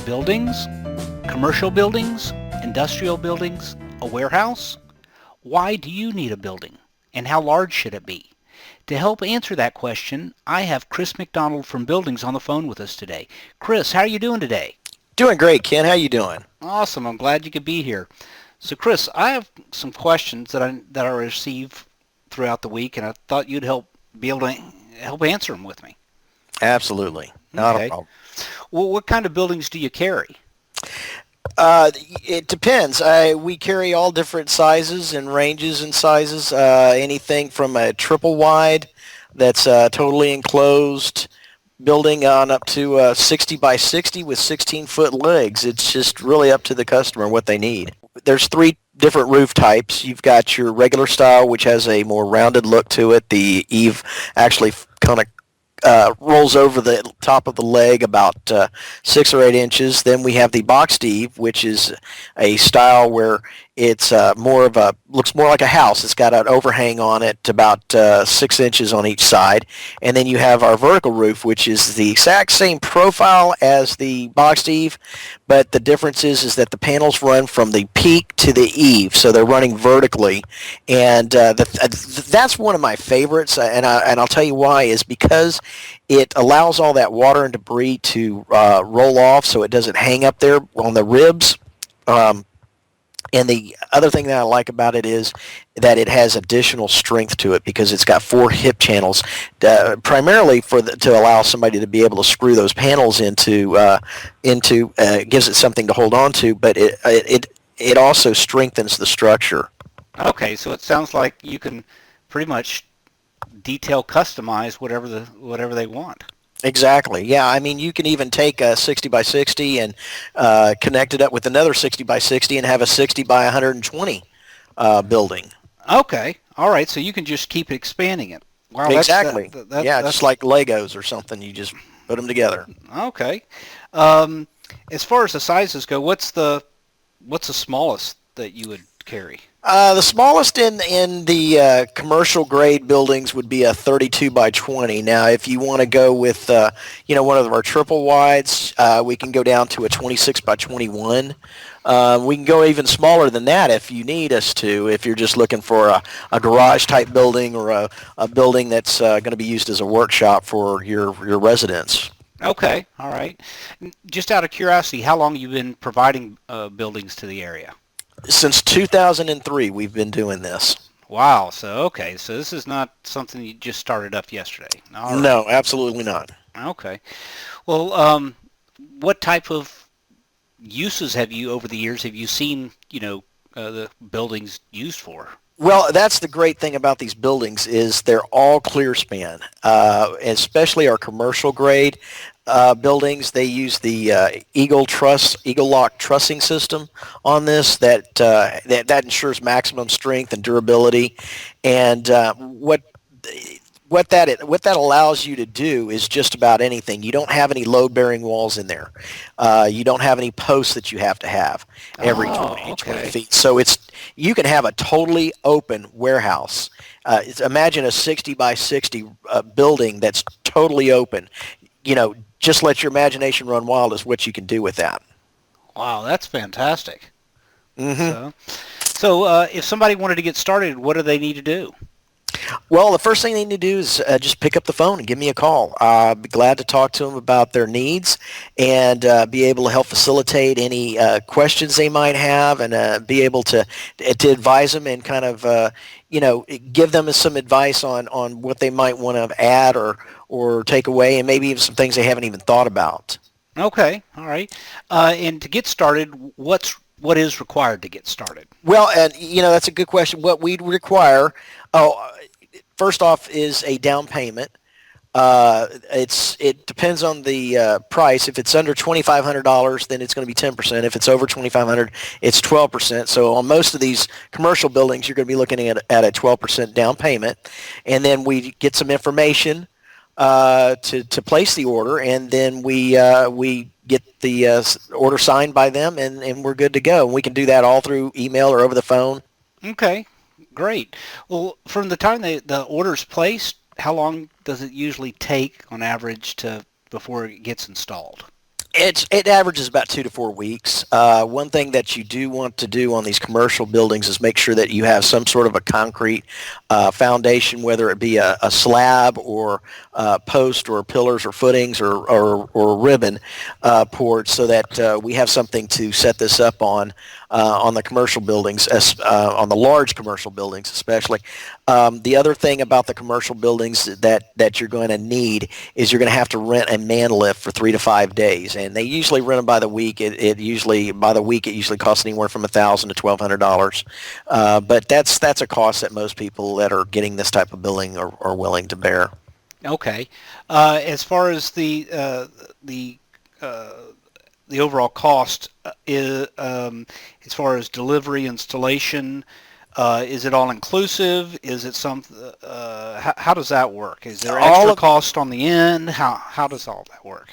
Buildings, commercial buildings, industrial buildings, a warehouse? Why do you need a building? And how large should it be? To help answer that question, I have Chris McDonald from Buildings on the phone with us today. Chris, how are you doing today? Doing great, Ken. How you doing? Awesome. I'm glad you could be here. So, Chris, I have some questions that I receive throughout the week, and I thought you'd be able to help answer them with me. Absolutely. Not a problem. Well, what kind of buildings do you carry? It depends. We carry all different sizes and ranges and sizes. Anything from a triple wide that's totally enclosed building on up to 60 by 60 with 16-foot legs. It's just really up to the customer what they need. There's 3 different roof types. You've got your regular style, which has a more rounded look to it. The eave actually kind of rolls over the top of the leg about 6 or 8 inches. Then we have the boxed eave, which is a style where it's looks more like a house. It's got an overhang on it about 6 inches on each side. And then you have our vertical roof, which is the exact same profile as the boxed eave, but the difference is that the panels run from the peak to the eave, so they're running vertically. And that's one of my favorites, and I'll tell you why, is because it allows all that water and debris to roll off so it doesn't hang up there on the ribs. And the other thing that I like about it is that it has additional strength to it because it's got 4 hip channels, primarily to allow somebody to be able to screw those panels into gives it something to hold on to, but it also strengthens the structure. Okay, so it sounds like you can pretty much detail customize whatever they want. Exactly. Yeah, I mean, you can even take a 60 by 60 and connect it up with another 60 by 60 and have a 60 by 120 building. Okay. All right. So you can just keep expanding it. Wow. Exactly. That's just like Legos or something. You just put them together. Okay. As far as the sizes go, what's the smallest that you would carry? The smallest in the commercial grade buildings would be a 32 by 20. Now, if you want to go with one of our triple wides, we can go down to a 26 by 21. We can go even smaller than that if you need us to. If you're just looking for a garage type building or a building that's going to be used as a workshop for your residents. Okay. All right. Just out of curiosity, how long have you been providing buildings to the area? Since 2003, we've been doing this. Wow. So this is not something you just started up yesterday. All right. No, absolutely not. Okay. Well, what type of uses over the years have you seen, the buildings used for? Well, that's the great thing about these buildings is they're all clear span, especially our commercial grade buildings. They use the Eagle Lock trussing system on this that ensures maximum strength and durability. And what that allows you to do is just about anything. You don't have any load-bearing walls in there. You don't have any posts that you have to have every 20 feet. So you can have a totally open warehouse. Imagine a 60 by 60 building that's totally open. Just let your imagination run wild as what you can do with that. Wow, that's fantastic. Mm-hmm. So if somebody wanted to get started, what do they need to do? Well, the first thing they need to do is just pick up the phone and give me a call. I'd be glad to talk to them about their needs and be able to help facilitate any questions they might have and be able to advise them and kind of, give them some advice on what they might want to add or take away and maybe even some things they haven't even thought about. Okay. All right. And to get started, what is required to get started? Well, and that's a good question. What we'd require, first off, is a down payment. It depends on the price. If it's under $2,500, then it's going to be 10%. If it's over $2,500, it's 12%. So on most of these commercial buildings, you're going to be looking at a 12% down payment, and then we get some information to place the order, and then we get the order signed by them, and we're good to go. And we can do that all through email or over the phone. Okay, great. Well, from the time the order's placed, how long does it usually take on average before it gets installed? It averages about 2 to 4 weeks. One thing that you do want to do on these commercial buildings is make sure that you have some sort of a concrete foundation, whether it be a slab or post or pillars or footings or ribbon poured, so that we have something to set this up on the commercial buildings, on the large commercial buildings especially. The other thing about the commercial buildings that you're going to need is you're going to have to rent a man lift for 3 to 5 days, and they usually rent them by the week. It usually costs anywhere from $1,000 to $1,200, but that's a cost that most people that are getting this type of building are willing to bear. Okay. As far as the overall cost is, as far as delivery, installation, is it all inclusive? Is it how does that work? Is there extra cost on the end? How does all that work?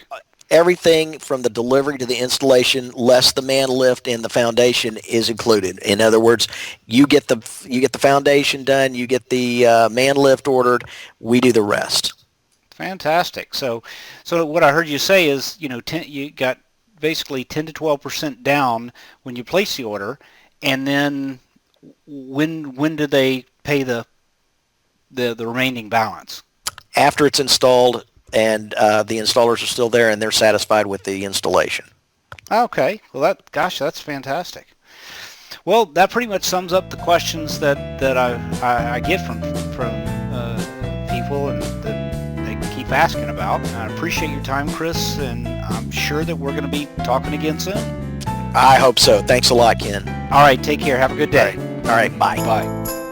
Everything from the delivery to the installation, less the man lift and the foundation, is included. In other words, you get the foundation done, you get the man lift ordered, we do the rest. Fantastic. So what I heard you say is, you got basically 10 to 12% down when you place the order, and then when do they pay the remaining balance? After it's installed and the installers are still there and they're satisfied with the installation. Okay. Well, that's fantastic. Well, that pretty much sums up the questions that I get from people and that they keep asking about. I appreciate your time, Chris, and I'm sure that we're going to be talking again soon. I hope so. Thanks a lot, Ken. All right. Take care. Have a good day. All right. Bye. Bye.